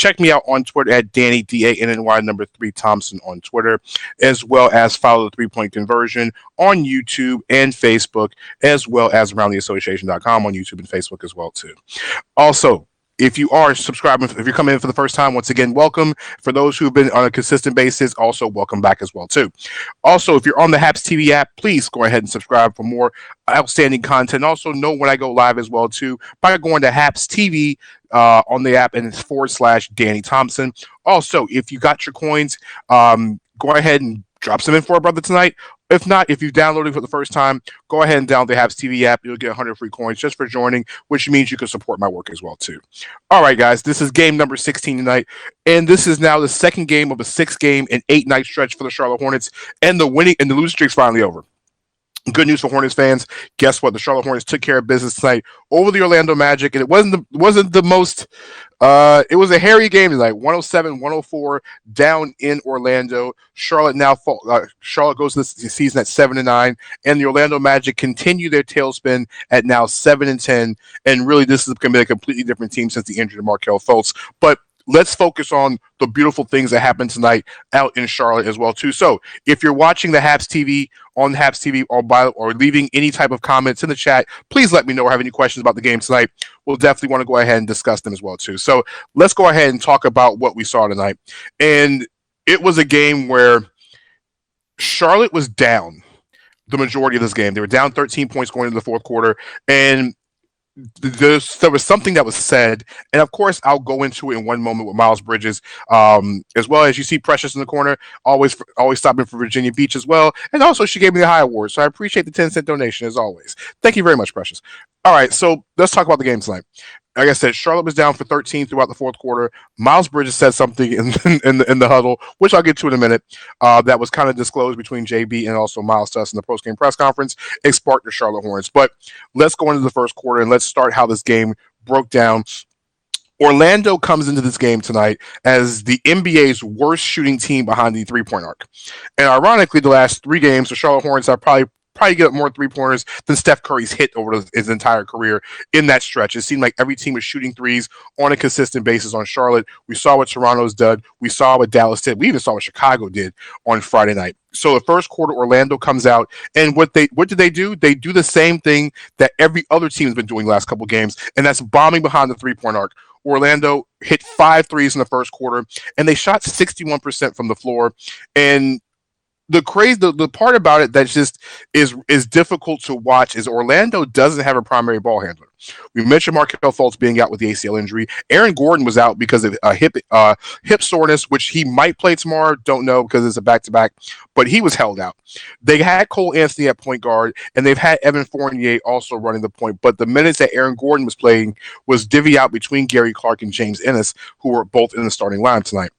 Check me out on Twitter at Danny, DANNY, number 3 Thompson on Twitter, as well as follow the 3-point conversion on YouTube and Facebook, as well as aroundtheassociation.com on YouTube and Facebook as well, too. Also, if you are subscribing, if you're coming in for the first time, once again, welcome. For those who've been on a consistent basis, also welcome back as well, too. Also, if you're on the Haps TV app, please go ahead and subscribe for more outstanding content. Also, know when I go live as well, too, by going to Haps TV on the app, and it's / Danny Thompson. Also, if you got your coins, go ahead and drop some in for a brother tonight. If not, if you've downloaded for the first time, go ahead and download the Habs TV app. You'll get 100 free coins just for joining, which means you can support my work as well, too. All right, guys, this is game number 16 tonight, and this is now the second game of a 6-game and 8-night stretch for the Charlotte Hornets, and the losing streak's finally over. Good news for Hornets fans. Guess what? The Charlotte Hornets took care of business tonight over the Orlando Magic, and it wasn't the most. It was a hairy game tonight. 107-104 down in Orlando. Charlotte goes this season at 7-9, and the Orlando Magic continue their tailspin at now 7-10. And really, this is going to be a completely different team since the injury of Markelle Fultz. But let's focus on the beautiful things that happened tonight out in Charlotte as well, too. So if you're watching the Habs TV on Habs TV or leaving any type of comments in the chat, please let me know or have any questions about the game tonight. We'll definitely want to go ahead and discuss them as well, too. So let's go ahead and talk about what we saw tonight. And it was a game where Charlotte was down the majority of this game. They were down 13 points going into the fourth quarter, and there was something that was said, and of course I'll go into it in one moment with Miles Bridges, as well as you see Precious in the corner, always stopping for Virginia Beach as well, and also she gave me the high award, so I appreciate the 10-cent donation as always. Thank you very much, Precious. All right, so let's talk about the game tonight. Like I said, Charlotte was down for 13 throughout the fourth quarter. Miles Bridges said something in the huddle, which I'll get to in a minute, that was kind of disclosed between JB and also Miles to us in the post-game press conference. It sparked the Charlotte Hornets. But let's go into the first quarter, and let's start how this game broke down. Orlando comes into this game tonight as the NBA's worst shooting team behind the three-point arc. And ironically, the last 3 games, the Charlotte Hornets have probably get up more three-pointers than Steph Curry's hit over his entire career in that stretch. It seemed like every team was shooting threes on a consistent basis on Charlotte. We saw what Toronto's did. We saw what Dallas did. We even saw what Chicago did on Friday night. So the first quarter, Orlando comes out, and what did they do? They do the same thing that every other team has been doing the last couple games, and that's bombing behind the three-point arc. Orlando hit 5 threes in the first quarter, and they shot 61% from the floor. And the part about it that just is difficult to watch is Orlando doesn't have a primary ball handler. We mentioned Markelle Fultz being out with the ACL injury. Aaron Gordon was out because of hip soreness, which he might play tomorrow. Don't know because it's a back-to-back, but he was held out. They had Cole Anthony at point guard, and they've had Evan Fournier also running the point. But the minutes that Aaron Gordon was playing was divvied out between Gary Clark and James Ennis, who were both in the starting line tonight.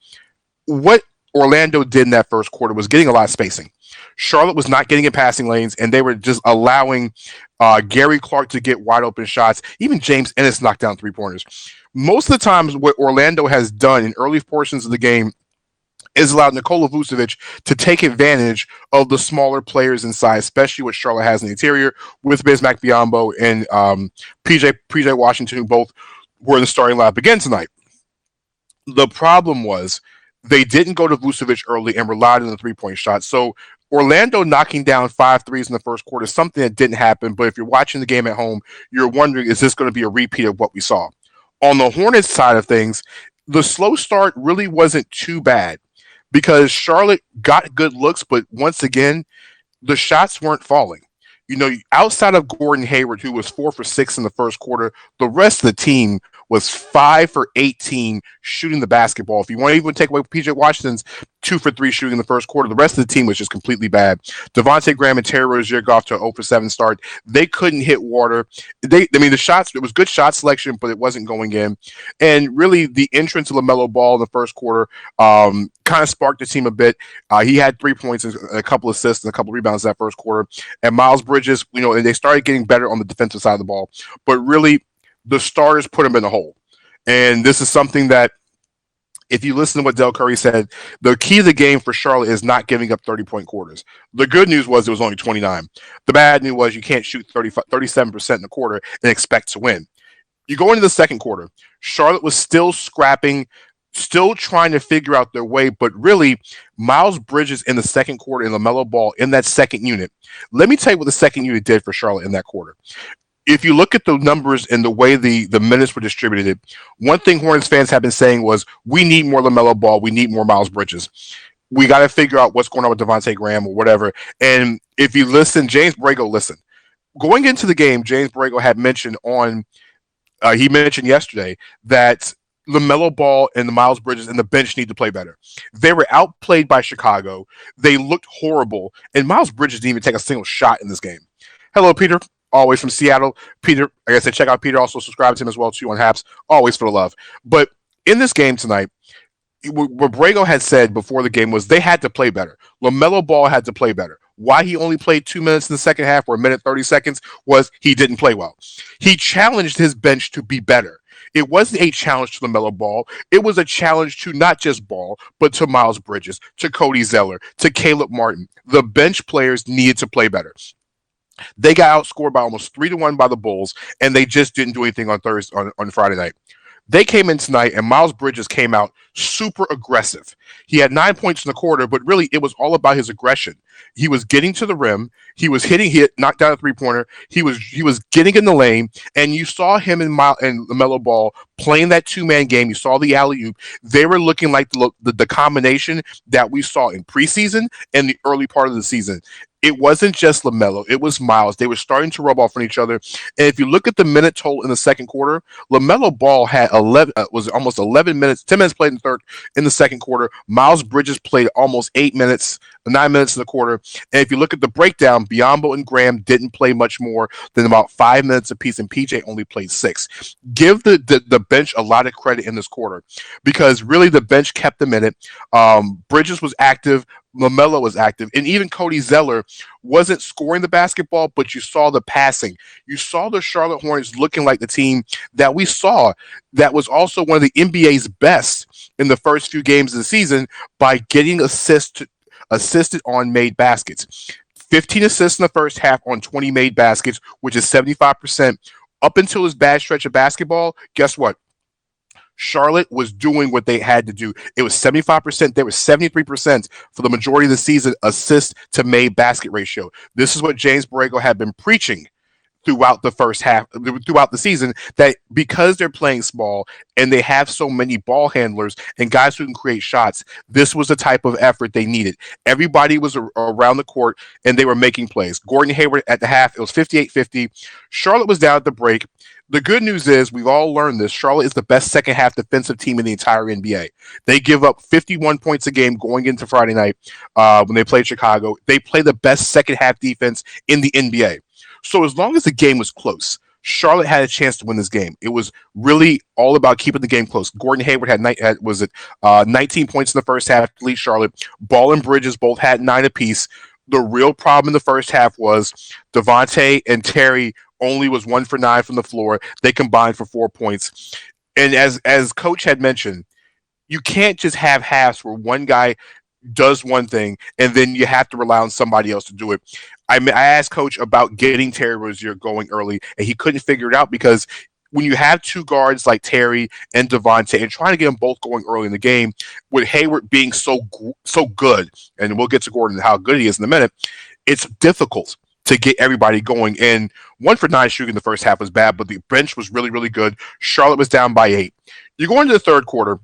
What Orlando did in that first quarter was getting a lot of spacing. Charlotte was not getting in passing lanes, and they were just allowing Gary Clark to get wide open shots. Even James Ennis knocked down three-pointers. Most of the times what Orlando has done in early portions of the game is allowed Nikola Vucevic to take advantage of the smaller players inside, especially what Charlotte has in the interior with Bismack Biyombo and PJ Washington, who both were in the starting lineup again tonight. The problem was they didn't go to Vucevic early and relied on the three-point shot. So Orlando knocking down 5 threes in the first quarter is something that didn't happen. But if you're watching the game at home, you're wondering, is this going to be a repeat of what we saw? On the Hornets side of things, the slow start really wasn't too bad because Charlotte got good looks, but once again, the shots weren't falling. You know, outside of Gordon Hayward, who was 4 for 6 in the first quarter, the rest of the team was 5 for 18 shooting the basketball. If you want to even take away PJ Washington's 2 for 3 shooting in the first quarter, the rest of the team was just completely bad. Devontae Graham and Terry Rozier got off to an 0 for 7 start. They couldn't hit water. The shots, it was good shot selection, but it wasn't going in. And really, the entrance of LaMelo Ball in the first quarter kind of sparked the team a bit. He had 3 points, a couple assists, and a couple rebounds that first quarter. And Miles Bridges, they started getting better on the defensive side of the ball. But really, the starters put him in the hole. And this is something that, if you listen to what Del Curry said, the key to the game for Charlotte is not giving up 30-point quarters. The good news was it was only 29. The bad news was you can't shoot 37% in the quarter and expect to win. You go into the second quarter, Charlotte was still scrapping still trying to figure out their way, but really, Miles Bridges in the second quarter and LaMelo Ball in that second unit. Let me tell you what the second unit did for Charlotte in that quarter. If you look at the numbers and the way the minutes were distributed, one thing Hornets fans have been saying was, we need more LaMelo Ball, we need more Miles Bridges. We got to figure out what's going on with Devontae Graham or whatever. And if you listen, James Borrego, listen. Going into the game, James Borrego had mentioned he mentioned yesterday that LaMelo Ball and the Miles Bridges and the bench need to play better. They were outplayed by Chicago. They looked horrible, and Miles Bridges didn't even take a single shot in this game. Hello, Peter. Always from Seattle. Peter, like I said, check out Peter. Also subscribe to him as well, too, on Haps. Always for the love. But in this game tonight, what Borrego had said before the game was they had to play better. LaMelo Ball had to play better. Why he only played 2 minutes in the second half or a minute 30 seconds was he didn't play well. He challenged his bench to be better. It wasn't a challenge to LaMelo Ball. It was a challenge to not just Ball, but to Miles Bridges, to Cody Zeller, to Caleb Martin. The bench players needed to play better. They got outscored by almost 3-1 by the Bulls, and they just didn't do anything on Friday night. They came in tonight, and Miles Bridges came out super aggressive. He had 9 points in the quarter, but really it was all about his aggression. He was getting to the rim. He was knocked down a three-pointer. He was getting in the lane, and you saw him and LaMelo Ball playing that two-man game. You saw the alley-oop. They were looking like the combination that we saw in preseason and the early part of the season. It wasn't just LaMelo. It was Miles. They were starting to rub off on each other. And if you look at the minute total in the second quarter, LaMelo Ball had was almost 11 minutes, 10 minutes played in the second quarter. Miles Bridges played almost 9 minutes in the quarter. And if you look at the breakdown, Biyombo and Graham didn't play much more than about 5 minutes apiece, and PJ only played 6. Give the bench a lot of credit in this quarter because really the bench kept them in it. Bridges was active. LaMelo was active, and even Cody Zeller wasn't scoring the basketball, but you saw the passing. You saw the Charlotte Hornets looking like the team that we saw that was also one of the NBA's best in the first few games of the season by getting assisted on made baskets. 15 assists in the first half on 20 made baskets, which is 75%. Up until this bad stretch of basketball, guess what? Charlotte was doing what they had to do. It was 75%. There was 73% for the majority of the season assist to made basket ratio. This is what James Borrego had been preaching throughout the first half, throughout the season, that because they're playing small and they have so many ball handlers and guys who can create shots, this was the type of effort they needed. Everybody was around the court and they were making plays. Gordon Hayward at the half, it was 58-50. Charlotte was down at the break. The good news is we've all learned this. Charlotte is the best second half defensive team in the entire NBA. They give up 51 points a game going into Friday night when they played Chicago. They play the best second half defense in the NBA. So as long as the game was close, Charlotte had a chance to win this game. It was really all about keeping the game close. Gordon Hayward had 19 points in the first half to lead Charlotte. Ball and Bridges both had 9 apiece. The real problem in the first half was Devontae and Terry only was 1 for 9 from the floor. They combined for 4 points. And as Coach had mentioned, you can't just have halves where one guy does one thing and then you have to rely on somebody else to do it. I asked Coach about getting Terry Rozier going early, and he couldn't figure it out because when you have two guards like Terry and Devontae and trying to get them both going early in the game, with Hayward being so good, and we'll get to Gordon and how good he is in a minute, it's difficult to get everybody going. And 1 for 9 shooting in the first half was bad, but the bench was really, really good. Charlotte was down by 8. You go into the third quarter,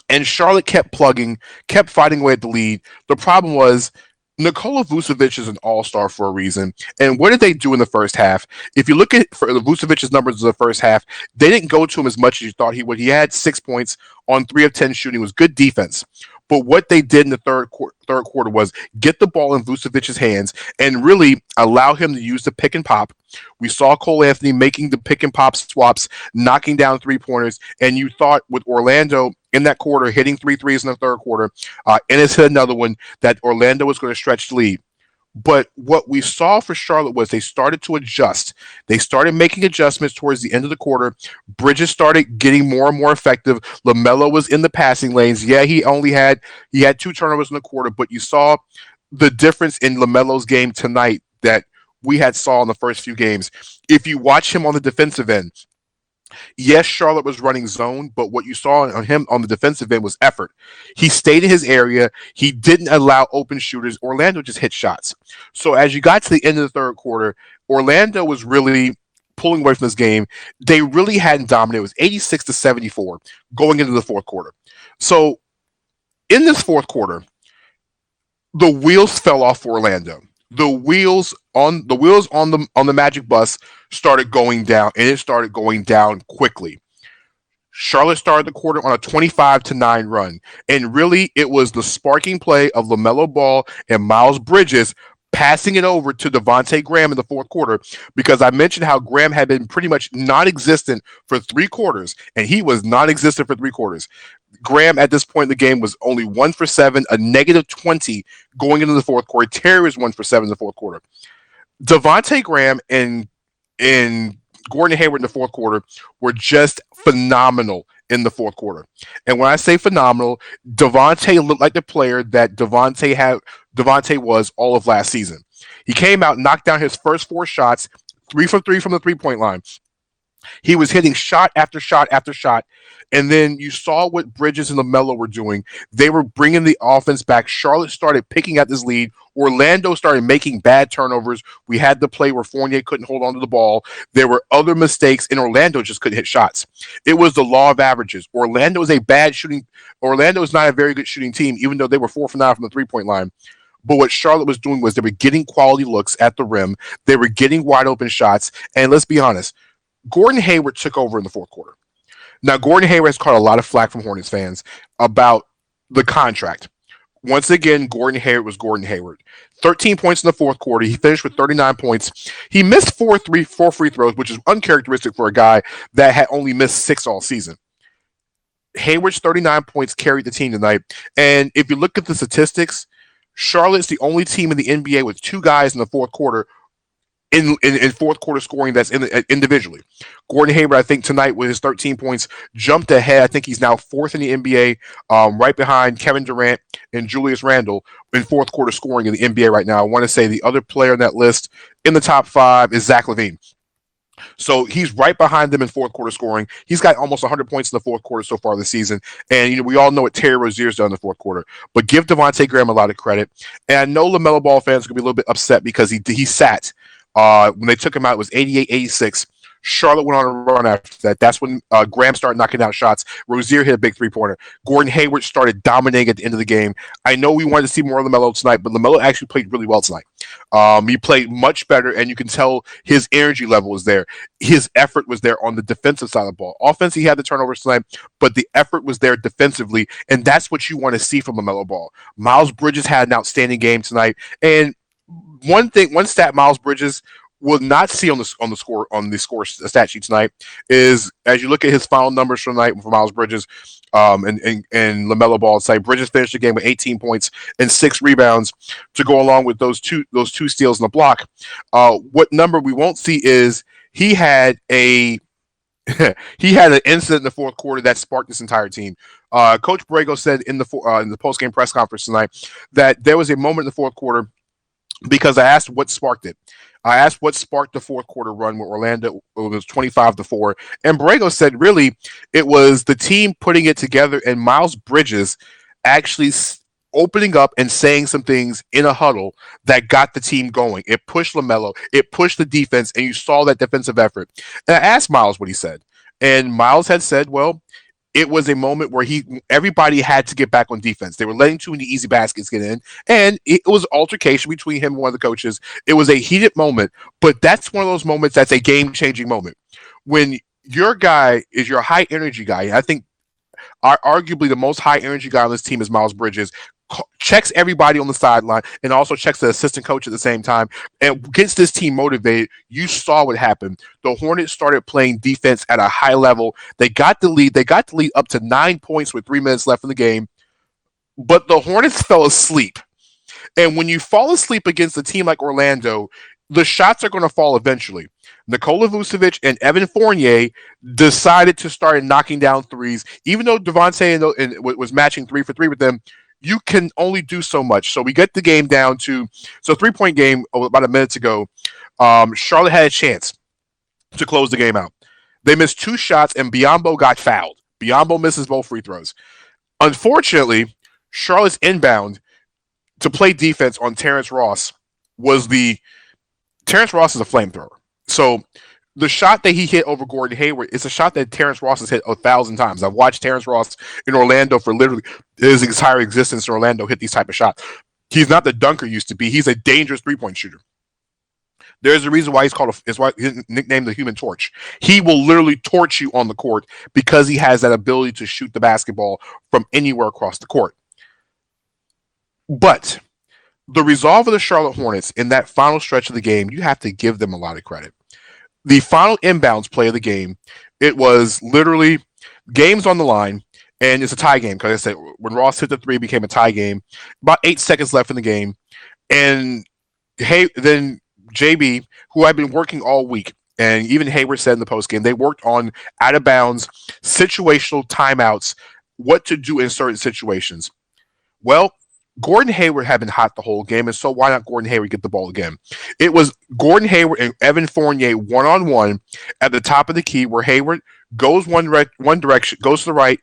and Charlotte kept plugging, kept fighting away at the lead. The problem was Nikola Vucevic is an all-star for a reason. And what did they do in the first half? If you look at Vucevic's numbers in the first half, they didn't go to him as much as you thought he would. He had 6 points on 3 of 10 shooting. It was good defense. But what they did in the third quarter was get the ball in Vucevic's hands and really allow him to use the pick and pop. We saw Cole Anthony making the pick and pop swaps, knocking down three-pointers, and you thought with Orlando in that quarter hitting 3 threes in the third quarter, Ennis hit another one, that Orlando was going to stretch the lead. But what we saw for Charlotte was they started to adjust. They started making adjustments towards the end of the quarter. Bridges started getting more and more effective. LaMelo was in the passing lanes. Yeah, he had 2 turnovers in the quarter, but you saw the difference in LaMelo's game tonight that we had saw in the first few games. If you watch him on the defensive end, Yes, Charlotte was running zone, but what you saw on him on the defensive end was effort. He stayed in his area. He didn't allow open shooters. Orlando just hit shots. So as you got to the end of the third quarter, Orlando was really pulling away from this game. They really hadn't dominated. It was 86-74 going into the fourth quarter. So in this fourth quarter, the wheels fell off for Orlando. The wheels on the Magic bus started going down, and it started going down quickly. Charlotte started the quarter on a 25-9 run, and really it was the sparking play of LaMelo Ball and Miles Bridges passing it over to Devontae Graham in the fourth quarter, because I mentioned how Graham had been pretty much non-existent for three quarters, and he was non-existent for three quarters. Graham at this point in the game was only 1 for 7, a negative 20 going into the fourth quarter. Terry was 1 for 7 in the fourth quarter. Devontae Graham and Gordon Hayward in the fourth quarter were just phenomenal in the fourth quarter. And when I say phenomenal, Devontae looked like the player that Devontae was all of last season. He came out, knocked down his first four shots, 3 for 3 from the three-point line. He was hitting shot after shot after shot. And then you saw what Bridges and LaMelo were doing. They were bringing the offense back. Charlotte started picking at this lead. Orlando started making bad turnovers. We had the play where Fournier couldn't hold on to the ball. There were other mistakes, and Orlando just couldn't hit shots. It was the law of averages. Orlando is not a very good shooting team, even though they were 4 for 9 from the three-point line. But what Charlotte was doing was they were getting quality looks at the rim. They were getting wide open shots. And let's be honest, Gordon Hayward took over in the fourth quarter. Now, Gordon Hayward has caught a lot of flack from Hornets fans about the contract. Once again, Gordon Hayward was Gordon Hayward. 13 points in the fourth quarter. He finished with 39 points. He missed four free throws, which is uncharacteristic for a guy that had only missed 6 all season. Hayward's 39 points carried the team tonight. And if you look at the statistics, Charlotte's the only team in the NBA with 2 guys in the fourth quarter in fourth quarter scoring that's individually. Gordon Hayward, I think tonight with his 13 points, jumped ahead. I think he's now 4th in the NBA, right behind Kevin Durant and Julius Randle in fourth quarter scoring in the NBA right now. I want to say the other player on that list in the top 5 is Zach LaVine. So he's right behind them in fourth quarter scoring. He's got almost 100 points in the fourth quarter so far this season. And, we all know what Terry Rozier's done in the fourth quarter. But give Devontae Graham a lot of credit. And I know LaMelo Ball fans are going to be a little bit upset because he sat. When they took him out, it was 88-86. Charlotte went on a run after that. That's when Graham started knocking down shots. Rozier hit a big three-pointer. Gordon Hayward started dominating at the end of the game. I know we wanted to see more of LaMelo tonight, but LaMelo actually played really well tonight. He played much better, and you can tell his energy level was there. His effort was there on the defensive side of the ball. Offense, he had the turnovers tonight, but the effort was there defensively, and that's what you want to see from LaMelo Ball. Miles Bridges had an outstanding game tonight, and one stat Miles Bridges will not see on the score stat sheet tonight is, as you look at his final numbers for tonight for Miles Bridges and LaMelo Ball, say Bridges finished the game with 18 points and 6 rebounds to go along with those two steals in the block. What number we won't see is he had an incident in the fourth quarter that sparked this entire team. Coach Borrego said in the post-game press conference tonight that there was a moment in the fourth quarter, because I asked what sparked it. I asked what sparked the fourth quarter run where Orlando was 25-4. And Borrego said really it was the team putting it together and Miles Bridges actually opening up and saying some things in a huddle that got the team going. It pushed LaMelo. It pushed the defense, and you saw that defensive effort. And I asked Miles what he said. And Miles had said, well, it was a moment where everybody had to get back on defense. They were letting too many easy baskets get in, and it was altercation between him and one of the coaches. It was a heated moment, but that's one of those moments that's a game-changing moment. When your guy is your high-energy guy, I think arguably the most high-energy guy on this team is Miles Bridges, checks everybody on the sideline and also checks the assistant coach at the same time and gets this team motivated. You saw what happened. The Hornets started playing defense at a high level. They got the lead. They got the lead up to 9 points with 3 minutes left in the game. But the Hornets fell asleep. And when you fall asleep against a team like Orlando, the shots are going to fall eventually. Nikola Vucevic and Evan Fournier decided to start knocking down threes. Even though Devontae was matching 3 for 3 with them, you can only do so much. So we get the game down to 3-point game about a minute ago. Charlotte had a chance to close the game out. They missed two shots, and Biombo got fouled. Biombo misses both free throws. Unfortunately, Charlotte's inbound to play defense on Terrence Ross was the Terrence Ross is a flamethrower. So the shot that he hit over Gordon Hayward is a shot that Terrence Ross has hit 1,000 times. I've watched Terrence Ross in Orlando for literally his entire existence in Orlando hit these type of shots. He's not the dunker used to be. He's a dangerous three-point shooter. There's a reason why is why his nickname the Human Torch. He will literally torch you on the court because he has that ability to shoot the basketball from anywhere across the court. But the resolve of the Charlotte Hornets in that final stretch of the game, you have to give them a lot of credit. The final inbounds play of the game, it was literally games on the line, and it's a tie game because I said when Ross hit the three, it became a tie game. About 8 seconds left in the game, and then JB, who I've been working all week, and even Hayward said in the postgame, they worked on out of bounds, situational timeouts, what to do in certain situations. Well, Gordon Hayward had been hot the whole game, and so why not Gordon Hayward get the ball again? It was Gordon Hayward and Evan Fournier one-on-one at the top of the key where Hayward goes one direction, goes to the right,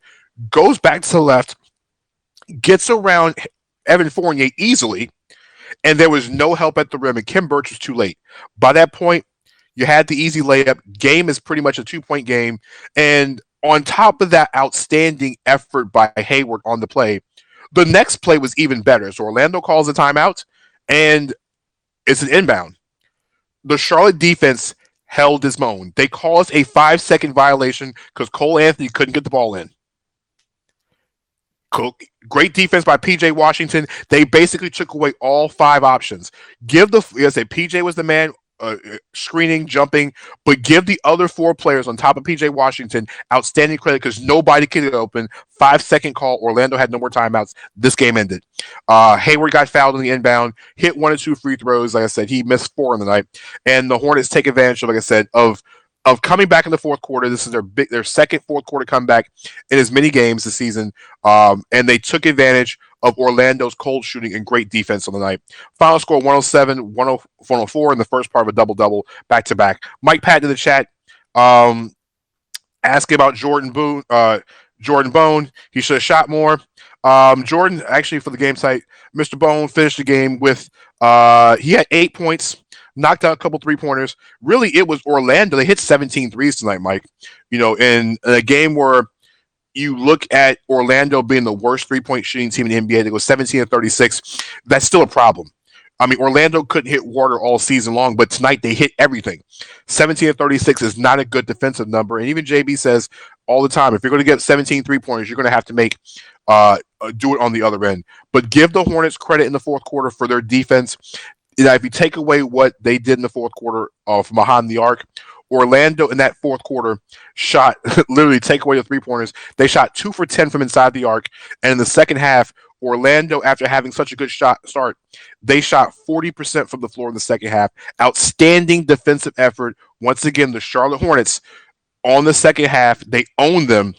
goes back to the left, gets around Evan Fournier easily, and there was no help at the rim, and Kim Birch was too late. By that point, you had the easy layup. Game is pretty much a 2-point game, and on top of that outstanding effort by Hayward on the play, the next play was even better. So Orlando calls a timeout, and it's an inbound. The Charlotte defense held his own. They caused a 5-second violation because Cole Anthony couldn't get the ball in. Great defense by PJ Washington. They basically took away all 5 options. PJ was the man screening, jumping, but give the other 4 players on top of PJ Washington outstanding credit because nobody could get open. 5-second call. Orlando had no more timeouts. This game ended. Hayward got fouled in the inbound, hit 1 or 2 free throws. Like I said, he missed 4 in the night, and the Hornets take advantage of, like I said, of coming back in the fourth quarter. This is their second fourth quarter comeback in as many games this season, and they took advantage of Orlando's cold shooting and great defense on the night. Final score 107, 104 in the first part of a double-double back-to-back. Mike Patton in the chat asking about Jordan Bone. He should have shot more. Jordan, actually, for the game site, Mr. Bone finished the game with he had 8 points, knocked out a couple 3-pointers. Really, it was Orlando. They hit 17 threes tonight, Mike. In a game where you look at Orlando being the worst 3-point shooting team in the NBA, they go 17 and 36. That's still a problem. I mean, Orlando couldn't hit water all season long, but tonight they hit everything. 17 and 36 is not a good defensive number. And even JB says all the time, if you're going to get 17 3-pointers, you're going to have to do it on the other end. But give the Hornets credit in the fourth quarter for their defense. If you take away what they did in the fourth quarter from behind the arc, Orlando in that fourth quarter shot, literally take away the 3-pointers, they shot 2 for 10 from inside the arc. And in the second half, Orlando, after having such a good start, they shot 40% from the floor in the second half. Outstanding defensive effort. Once again, the Charlotte Hornets on the second half, they owned them.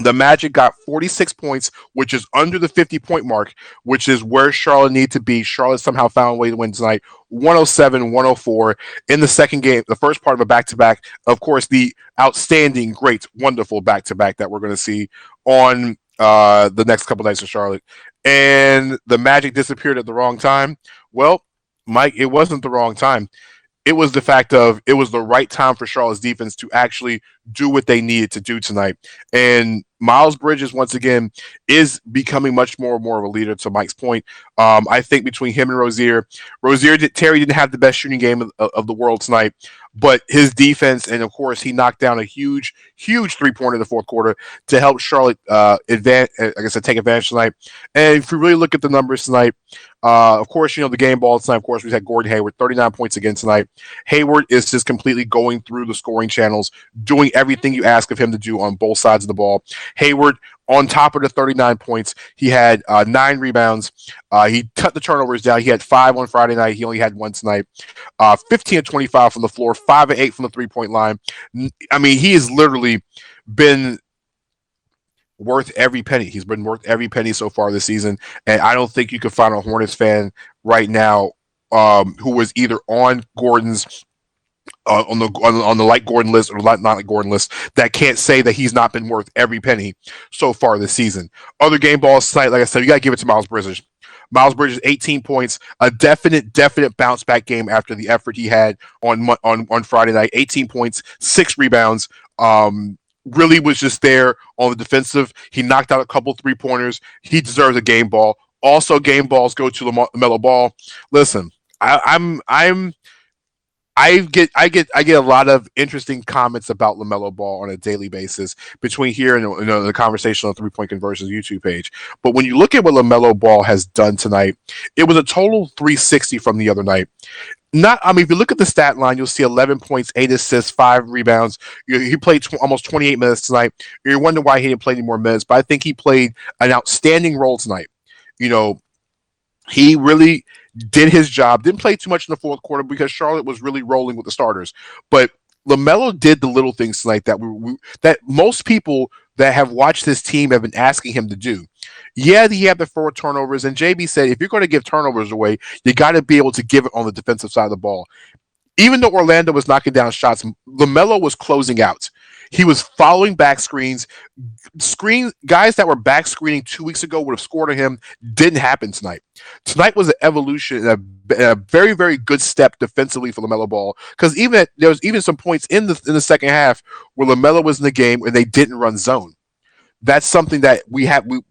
The Magic got 46 points, which is under the 50-point mark, which is where Charlotte needed to be. Charlotte somehow found a way to win tonight, 107-104 in the second game, the first part of a back-to-back. Of course, the outstanding, great, wonderful back-to-back that we're going to see on the next couple nights in Charlotte. And the Magic disappeared at the wrong time. Well, Mike, it wasn't the wrong time. It was the fact of it was the right time for Charlotte's defense to actually do what they needed to do tonight. And Miles Bridges, once again, is becoming much more and more of a leader, to Mike's point. I think between him and Terry didn't have the best shooting game of the world tonight, but his defense, and of course, he knocked down a huge 3-pointer in the fourth quarter to help Charlotte take advantage tonight. And if we really look at the numbers tonight, of course, the game ball tonight, of course, we had Gordon Hayward, 39 points again tonight. Hayward is just completely going through the scoring channels, doing everything you ask of him to do on both sides of the ball. Hayward, on top of the 39 points, he had 9 rebounds. He cut the turnovers down. He had 5 on Friday night. He only had 1 tonight. 15 and 25 from the floor, 5 and 8 from the 3-point line. I mean, he has literally been worth every penny. He's been worth every penny so far this season. And I don't think you could find a Hornets fan right now who was either on Gordon's on the like Gordon list or not like Gordon list that can't say that he's not been worth every penny so far this season. Other game balls tonight, like I said, you got to give it to Miles Bridges. Miles Bridges, 18 points, a definite bounce back game after the effort he had on Friday night. 18 points, 6 rebounds. Really was just there on the defensive. He knocked out a couple 3-pointers. He deserves a game ball. Also, game balls go to LaMelo Ball. Listen, I get a lot of interesting comments about LaMelo Ball on a daily basis between here and the conversation on 3-point conversions YouTube page. But when you look at what LaMelo Ball has done tonight, it was a total 360 from the other night. If you look at the stat line, you'll see 11 points, 8 assists, 5 rebounds. He played almost 28 minutes tonight. You're wondering why he didn't play any more minutes, but I think he played an outstanding role tonight. He really did his job. Didn't play too much in the fourth quarter because Charlotte was really rolling with the starters. But LaMelo did the little things tonight that that most people that have watched this team have been asking him to do. Yeah, he had the 4 turnovers, and JB said if you're going to give turnovers away, you got to be able to give it on the defensive side of the ball. Even though Orlando was knocking down shots, LaMelo was closing out. He was following back screens. Guys that were back screening 2 weeks ago would have scored on him. Didn't happen tonight. Tonight was an evolution and a very, very good step defensively for LaMelo Ball. Because there was even some points in the second half where LaMelo was in the game and they didn't run zone. That's something that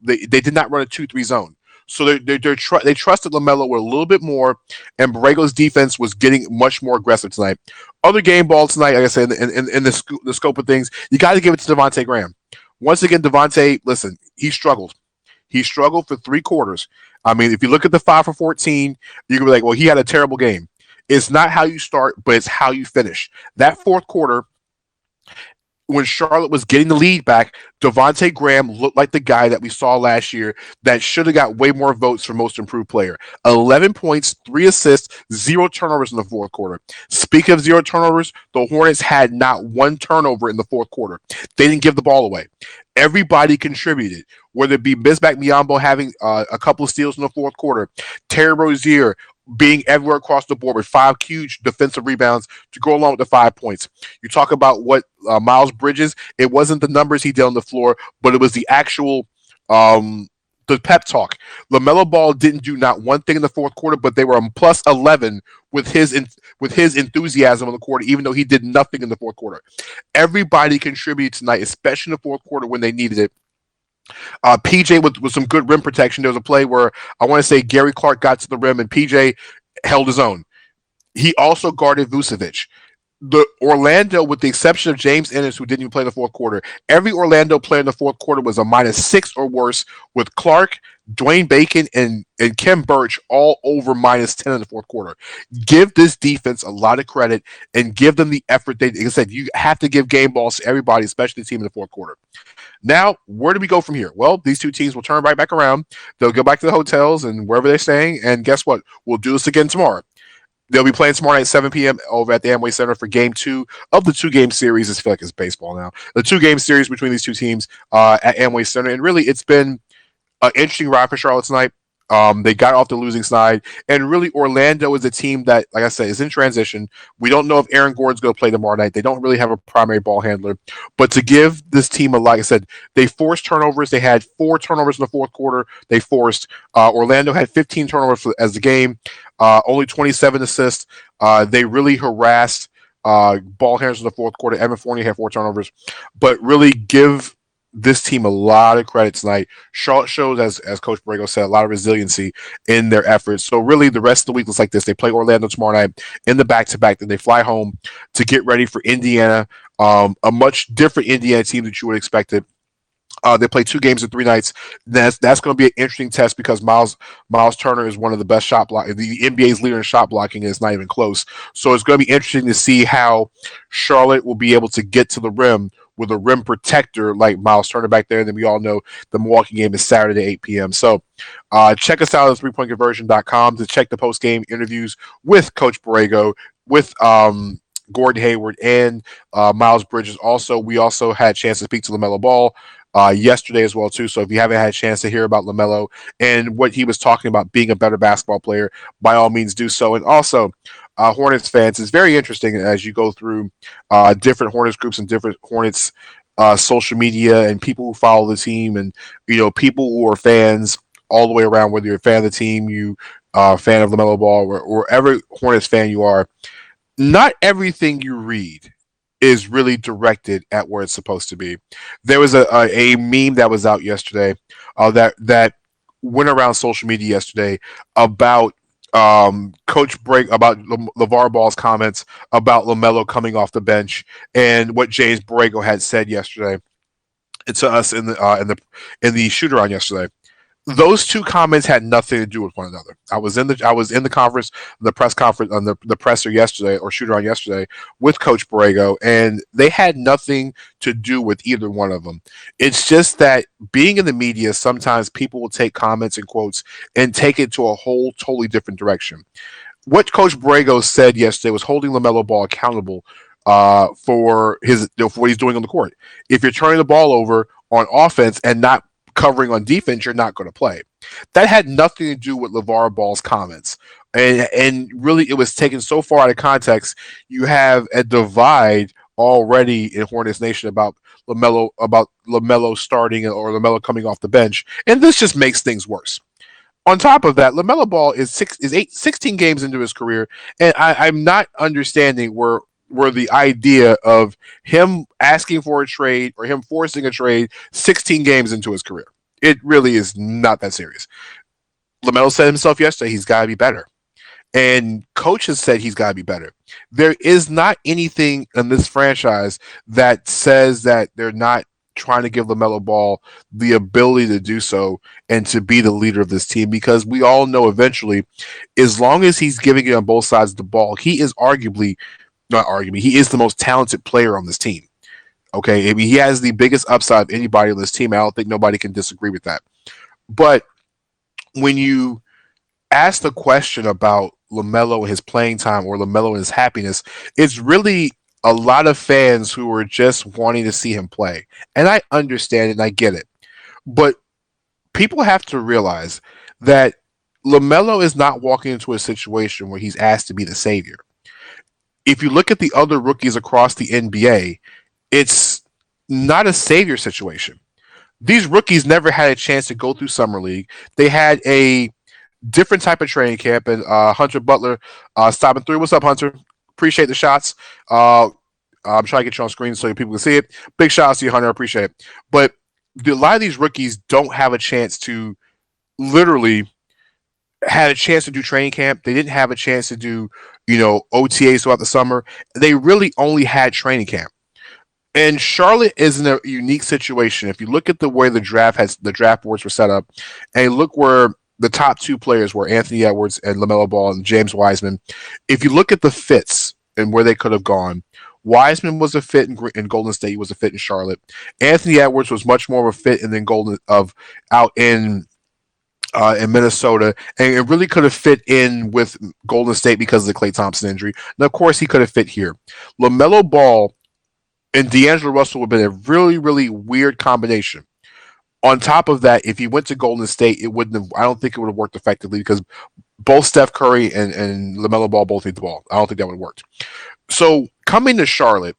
they did not run a 2-3 zone. So they trusted LaMelo with a little bit more, and Borrego's defense was getting much more aggressive tonight. Other game balls tonight, like I said, in the scope of things, you got to give it to Devontae Graham. Once again, Devontae, listen, he struggled. He struggled for 3 quarters. If you look at the 5 for 14, you can be like, well, he had a terrible game. It's not how you start, but it's how you finish. That fourth quarter, when Charlotte was getting the lead back, Devontae Graham looked like the guy that we saw last year that should have got way more votes for most improved player. 11 points, 3 assists, 0 turnovers in the fourth quarter. Speaking of 0 turnovers, the Hornets had not 1 turnover in the fourth quarter. They didn't give the ball away. Everybody contributed, whether it be Bismack Biyombo having a couple of steals in the fourth quarter, Terry Rozier being everywhere across the board with 5 huge defensive rebounds to go along with the 5 points. You talk about what Miles Bridges, it wasn't the numbers he did on the floor, but it was the actual the pep talk. LaMelo Ball didn't do not one thing in the fourth quarter, but they were on plus 11 with his enthusiasm on the quarter, even though he did nothing in the fourth quarter. Everybody contributed tonight, especially in the fourth quarter when they needed it. PJ with some good rim protection. There was a play where I want to say Gary Clark got to the rim and PJ held his own. He also guarded Vucevic. The Orlando, with the exception of James Ennis, who didn't even play in the fourth quarter, every Orlando player in the fourth quarter was a -6 or worse, with Clark, Dwayne Bacon, and Kim Birch all over -10 in the fourth quarter. Give this defense a lot of credit and give them the effort. Like I said, you have to give game balls to everybody, especially the team in the fourth quarter. Now, where do we go from here? Well, these two teams will turn right back around. They'll go back to the hotels and wherever they're staying, and guess what? We'll do this again tomorrow. They'll be playing tomorrow night at 7 p.m. over at the Amway Center for Game 2 of the 2-game series. I feel like it's baseball now. The 2-game series between these two teams at Amway Center. And really, it's been an interesting ride for Charlotte tonight. They got off the losing side. And really, Orlando is a team that, like I said, is in transition. We don't know if Aaron Gordon's going to play tomorrow night. They don't really have a primary ball handler. But to give this team like I said, they forced turnovers. They had 4 turnovers in the fourth quarter. They forced. Orlando had 15 turnovers as the game. Only 27 assists. They really harassed ball handlers in the fourth quarter. Evan Fournier had 4 turnovers. But really give this team a lot of credit tonight. Charlotte shows, as Coach Borrego said, a lot of resiliency in their efforts. So really, the rest of the week looks like this. They play Orlando tomorrow night in the back-to-back. Then they fly home to get ready for Indiana, a much different Indiana team that you would expect it. They play 2 games in 3 nights. That's going to be an interesting test because Miles Turner is one of the best shot block. The NBA's leader in shot blocking, and it's not even close. So it's going to be interesting to see how Charlotte will be able to get to the rim with a rim protector like Miles Turner back there. And then we all know the Milwaukee game is Saturday, 8 p.m. So check us out at 3pointconversion.com to check the post-game interviews with Coach Borrego, with Gordon Hayward, and Miles Bridges. Also, we also had a chance to speak to LaMelo Ball yesterday as well, too. So if you haven't had a chance to hear about LaMelo and what he was talking about being a better basketball player, by all means do so. And also, Hornets fans. It's very interesting as you go through different Hornets groups and different Hornets social media and people who follow the team, and people who are fans all the way around. Whether you're a fan of the team, you fan of LaMelo Ball, or wherever Hornets fan you are, not everything you read is really directed at where it's supposed to be. There was a meme that was out yesterday that went around social media yesterday about Coach Break about LeVar Ball's comments about LaMelo coming off the bench and what James Borrego had said yesterday to us in the shoot around yesterday. Those two comments had nothing to do with one another. I was in the conference, the press conference on the presser yesterday, or shoot around yesterday, with Coach Borrego, and they had nothing to do with either one of them. It's just that being in the media, sometimes people will take comments and quotes and take it to a whole totally different direction. What Coach Borrego said yesterday was holding LaMelo Ball accountable for what he's doing on the court. If you're turning the ball over on offense and not covering on defense, you're not going to play. That had nothing to do with LeVar Ball's comments. And really, it was taken so far out of context. You have a divide already in Hornets Nation about LaMelo starting or LaMelo coming off the bench. And this just makes things worse. On top of that, LaMelo Ball is 16 games into his career, and I'm not understanding where the idea of him asking for a trade or him forcing a trade 16 games into his career. It really is not that serious. LaMelo said himself yesterday he's got to be better. And coach has said he's got to be better. There is not anything in this franchise that says that they're not trying to give LaMelo Ball the ability to do so and to be the leader of this team, because we all know eventually, as long as he's giving it on both sides of the ball, he is he is the most talented player on this team. Okay, I mean, he has the biggest upside of anybody on this team. I don't think nobody can disagree with that. But when you ask the question about LaMelo and his playing time, or LaMelo and his happiness, it's really a lot of fans who are just wanting to see him play. And I understand it and I get it. But people have to realize that LaMelo is not walking into a situation where he's asked to be the savior. If you look at the other rookies across the NBA, it's not a savior situation. These rookies never had a chance to go through Summer League. They had a different type of training camp, and Hunter Butler stopping through. What's up, Hunter? Appreciate the shots. I'm trying to get you on screen so people can see it. Big shout out to you, Hunter. I appreciate it. But a lot of these rookies don't have a chance to literally had a chance to do training camp. They didn't have a chance to do, OTAs throughout the summer. They really only had training camp. And Charlotte is in a unique situation. If you look at the way the draft boards were set up, and you look where the top two players were, Anthony Edwards and LaMelo Ball and James Wiseman, if you look at the fits and where they could have gone, Wiseman was a fit in Golden State. He was a fit in Charlotte. Anthony Edwards was much more of a fit out in Minnesota, and it really could have fit in with Golden State because of the Klay Thompson injury. And of course, he could have fit here. LaMelo Ball and D'Angelo Russell would have been a really, really weird combination. On top of that, if he went to Golden State, I don't think it would have worked effectively, because both Steph Curry and LaMelo Ball both need the ball. I don't think that would have worked. So coming to Charlotte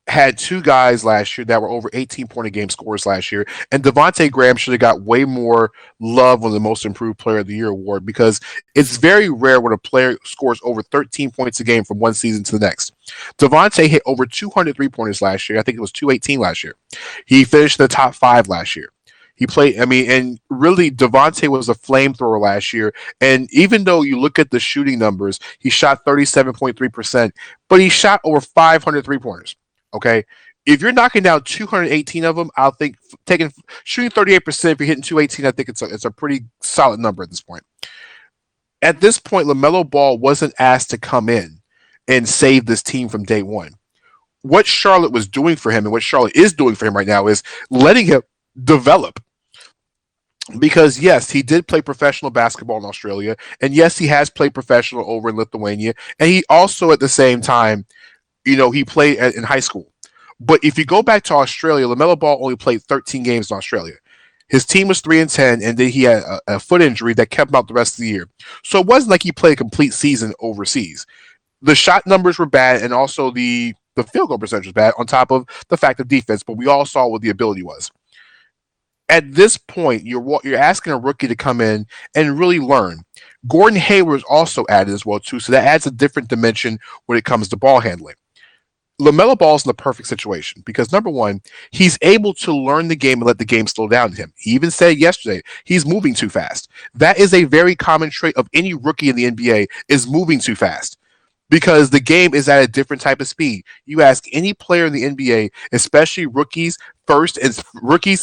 had two guys last year that were over 18-point-a-game scorers last year, and Devontae Graham should have got way more love on the Most Improved Player of the Year award, because it's very rare when a player scores over 13 points a game from one season to the next. Devontae hit over 200 3-pointers last year. I think it was 218 last year. He finished in the top 5 last year. He played, and really, Devontae was a flamethrower last year. And even though you look at the shooting numbers, he shot 37.3%, but he shot over 500 3-pointers. Okay, if you're knocking down 218 of them, I'll think shooting 38%. If you're hitting 218, I think it's a pretty solid number at this point. At this point, LaMelo Ball wasn't asked to come in and save this team from day one. What Charlotte was doing for him, and what Charlotte is doing for him right now, is letting him develop. Because yes, he did play professional basketball in Australia, and yes, he has played professional over in Lithuania, and he also at the same time, he played in high school. But if you go back to Australia, LaMelo Ball only played 13 games in Australia. His team was 3-10, and then he had a foot injury that kept him out the rest of the year. So it wasn't like he played a complete season overseas. The shot numbers were bad, and also the field goal percentage was bad, on top of the fact of defense. But we all saw what the ability was. At this point, you're asking a rookie to come in and really learn. Gordon Hayward is also added as well too, so that adds a different dimension when it comes to ball handling. LaMelo Ball is in the perfect situation because number one, he's able to learn the game and let the game slow down to him. He even said yesterday he's moving too fast. That is a very common trait of any rookie in the NBA is moving too fast because the game is at a different type of speed. You ask any player in the NBA, especially rookies,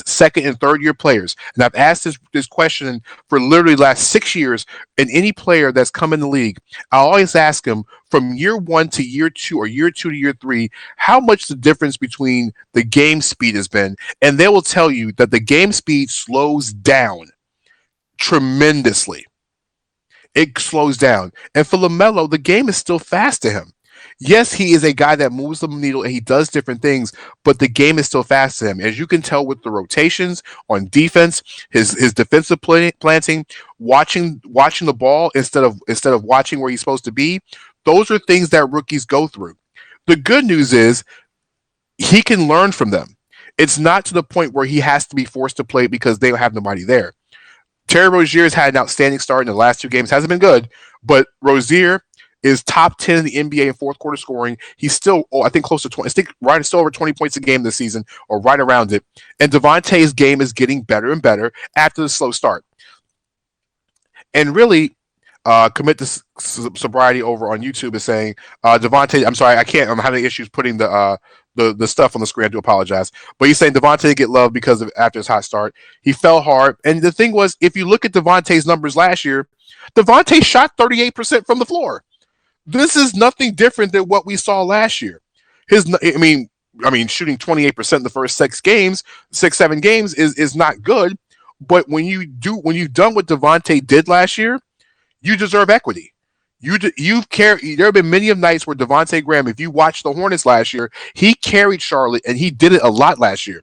second, and third year players, and I've asked this question for literally the last 6 years, and any player that's come in the league, I always ask them from year 1 to year 2 or year 2 to year 3, how much the difference between the game speed has been, and they will tell you that the game speed slows down tremendously. It slows down. And for LaMelo, the game is still fast to him. Yes, he is a guy that moves the needle and he does different things, but the game is still fast to him. As you can tell with the rotations on defense, his defensive planting, watching the ball instead of watching where he's supposed to be, those are things that rookies go through. The good news is he can learn from them. It's not to the point where he has to be forced to play because they don't have nobody there. Terry Rozier has had an outstanding start in the last 2 games. Hasn't been good, but Rozier is top 10 in the NBA in fourth quarter scoring. He's still, I think, close to 20. I think still over 20 points a game this season, or right around it. And Devontae's game is getting better and better after the slow start. And really, Commit to Sobriety over on YouTube is saying, Devontae, I'm sorry, I'm having issues putting the stuff on the screen. I do apologize. But he's saying Devontae didn't get love because of after his hot start. He fell hard. And the thing was, if you look at Devontae's numbers last year, Devontae shot 38% from the floor. This is nothing different than what we saw last year. Shooting 28% in the first 7 games is not good. But when you've done what Devontae did last year, you deserve equity. There have been many of nights where Devontae Graham, if you watched the Hornets last year, he carried Charlotte, and he did it a lot last year.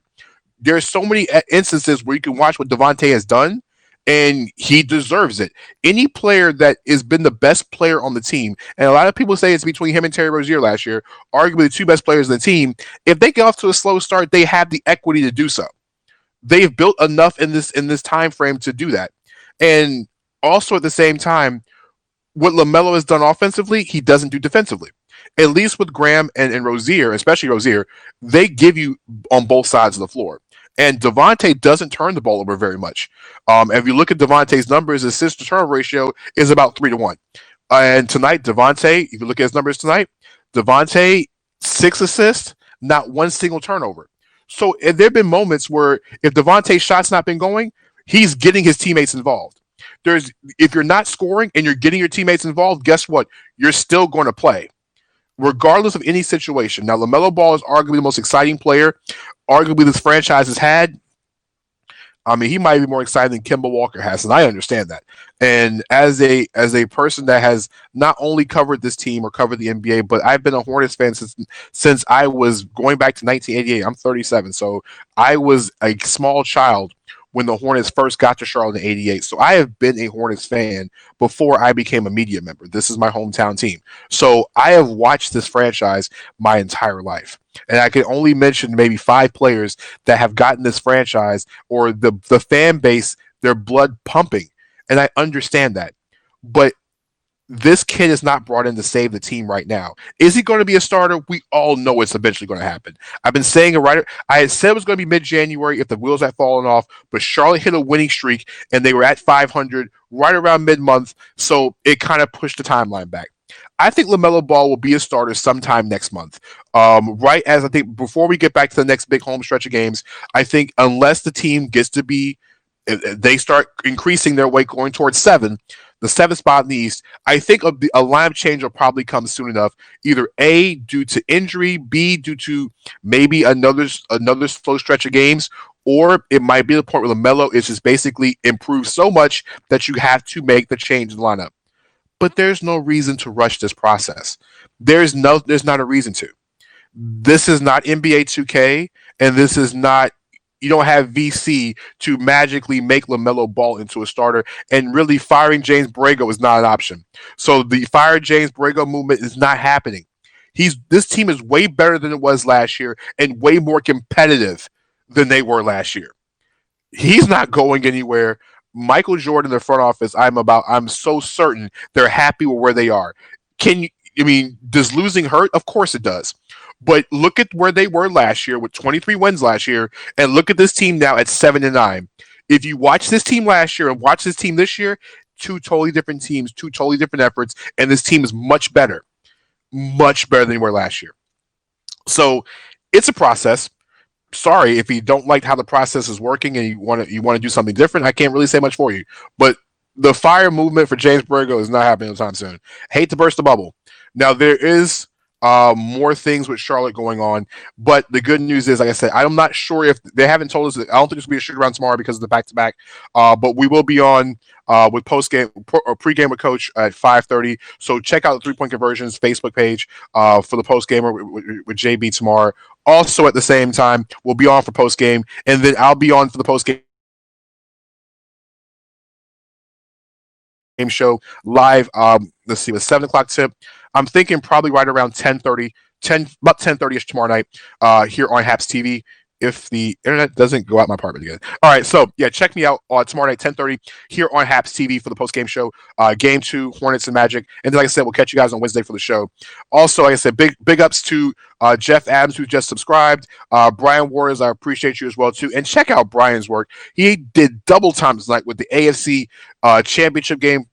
There's so many instances where you can watch what Devontae has done, and he deserves it. Any player that has been the best player on the team, and a lot of people say it's between him and Terry Rozier last year, arguably the 2 best players on the team, if they get off to a slow start, they have the equity to do so. They've built enough in this time frame to do that. And also at the same time, what LaMelo has done offensively, he doesn't do defensively. At least with Graham and Rozier, especially Rozier, they give you on both sides of the floor. And Devontae doesn't turn the ball over very much. If you look at Devontae's numbers, his assist to turnover ratio is about 3-1. And tonight, Devontae, if you look at his numbers tonight, Devontae, 6 assists, not 1 single turnover. So there have been moments where if Devontae's shot's not been going, he's getting his teammates involved. If you're not scoring and you're getting your teammates involved, guess what? You're still going to play, regardless of any situation. Now, LaMelo Ball is arguably the most exciting player, arguably this franchise has had. I mean, he might be more exciting than Kemba Walker has, and I understand that. And as a person that has not only covered this team or covered the NBA, but I've been a Hornets fan since I was going back to 1988. I'm 37, so I was a small child when the Hornets first got to Charlotte in 88. So I have been a Hornets fan before I became a media member. This is my hometown team. So I have watched this franchise my entire life. And I can only mention maybe 5 players that have gotten this franchise or the fan base, their blood pumping. And I understand that. But this kid is not brought in to save the team right now. Is he going to be a starter? We all know it's eventually going to happen. I've been saying it right. I had said it was going to be mid-January if the wheels had fallen off, but Charlotte hit a winning streak, and they were at 500 right around mid-month, so it kind of pushed the timeline back. I think LaMelo Ball will be a starter sometime next month. Right as I think before we get back to the next big home stretch of games, I think unless the team gets to be, they start increasing their weight going towards 7, the 7th spot in the East, I think a lineup change will probably come soon enough. Either A, due to injury, B, due to maybe another slow stretch of games, or it might be the point where LaMelo is just basically improved so much that you have to make the change in the lineup. But there's no reason to rush this process. There's not a reason to. This is not NBA 2K, and this is not You don't have VC to magically make LaMelo Ball into a starter, and really firing James Borrego is not an option. So the fire James Borrego movement is not happening. This team is way better than it was last year and way more competitive than they were last year. He's not going anywhere. Michael Jordan in the front office, I'm so certain they're happy with where they are. Does losing hurt? Of course it does. But look at where they were last year with 23 wins last year, and look at this team now at 7-9. If you watch this team last year and watch this team this year, two totally different teams, two totally different efforts, and this team is much better than they were last year. So it's a process. Sorry if you don't like how the process is working and you want to do something different. I can't really say much for you, but the fire movement for James Borrego is not happening anytime soon. Hate to burst the bubble. Now there is more things with Charlotte going on, but the good news is, like I said, I'm not sure if they haven't told us. I don't think it's gonna be a shoot around tomorrow because of the back-to-back. But we will be on with post-game or pre-game with Coach at 5:30. So check out the 3-point conversions Facebook page for the post-gamer with JB tomorrow. Also at the same time, we'll be on for post-game, and then I'll be on for the post-game show live. Let's see, with 7 o'clock tip. I'm thinking probably right around 10:30, about 10:30ish tomorrow night here on Haps TV. If the internet doesn't go out my apartment again. All right, so yeah, check me out tomorrow night, 10:30 here on Haps TV for the post game show. Game 2, Hornets and Magic, and then like I said, we'll catch you guys on Wednesday for the show. Also, like I said, big ups to Jeff Adams who just subscribed. Brian Waters, I appreciate you as well too, and check out Brian's work. He did double time tonight with the AFC championship game,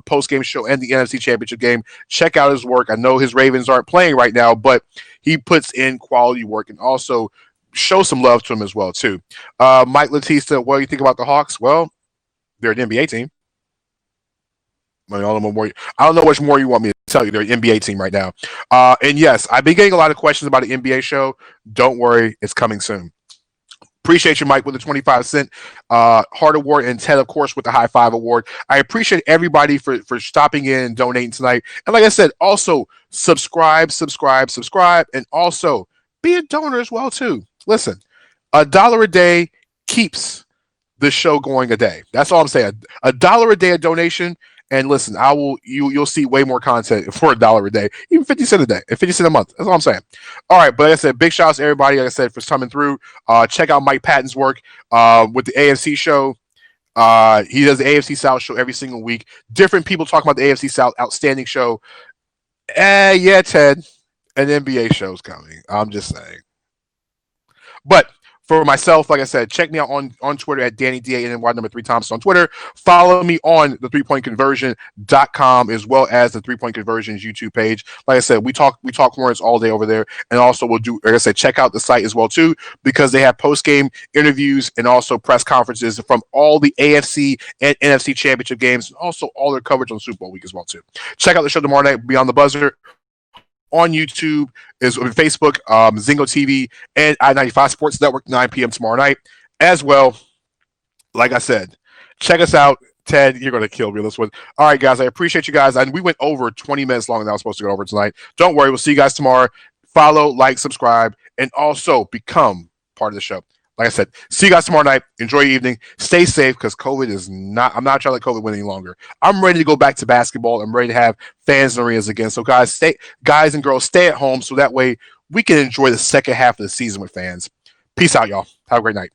post game show, and the NFC championship game. Check out his work. I know his Ravens aren't playing right now, but he puts in quality work, and also show some love to him as well too. Mike Latista, what do you think about the Hawks? Well, they're an NBA team. I don't know much more you want me to tell you. They're an NBA team right now. And yes, I've been getting a lot of questions about the NBA show. Don't worry, it's coming soon. Appreciate you, Mike, with the 25-cent Heart Award, and Ted, of course, with the High Five Award. I appreciate everybody for stopping in and donating tonight. And like I said, also subscribe, and also be a donor as well too. Listen, $1 a day keeps the show going a day. That's all I'm saying. $1 a day of donation, and listen, you'll see way more content for $1 a day, even 50 cents a day, and 50 cents a month. That's all I'm saying. All right, but like I said, big shout out to everybody, like I said, for coming through. Check out Mike Patton's work with the AFC show. He does the AFC South show every single week. Different people talking about the AFC South outstanding show. Yeah, Ted, an NBA show's coming. I'm just saying. But for myself, like I said, check me out on Twitter at DannyD8NY number 3 Thompson on Twitter. Follow me on the 3pointconversion.com as well as the 3-Point Conversions YouTube page. Like I said, we talk Hornets all day over there, and also we'll do, like I said, check out the site as well too, because they have post-game interviews and also press conferences from all the AFC and NFC championship games, and also all their coverage on Super Bowl week as well too. Check out the show tomorrow night, Beyond the Buzzer, on YouTube, is on Facebook, Zingo TV, and I-95 Sports Network, 9 p.m. tomorrow night. As well, like I said, check us out. Ted, you're going to kill me with this one. All right, guys, I appreciate you guys. And we went over 20 minutes longer than I was supposed to go over tonight. Don't worry, we'll see you guys tomorrow. Follow, like, subscribe, and also become part of the show. Like I said, see you guys tomorrow night. Enjoy your evening. Stay safe, because COVID is not, I'm not trying to let COVID win any longer. I'm ready to go back to basketball. I'm ready to have fans in arenas again. So guys and girls, stay at home so that way we can enjoy the second half of the season with fans. Peace out, y'all. Have a great night.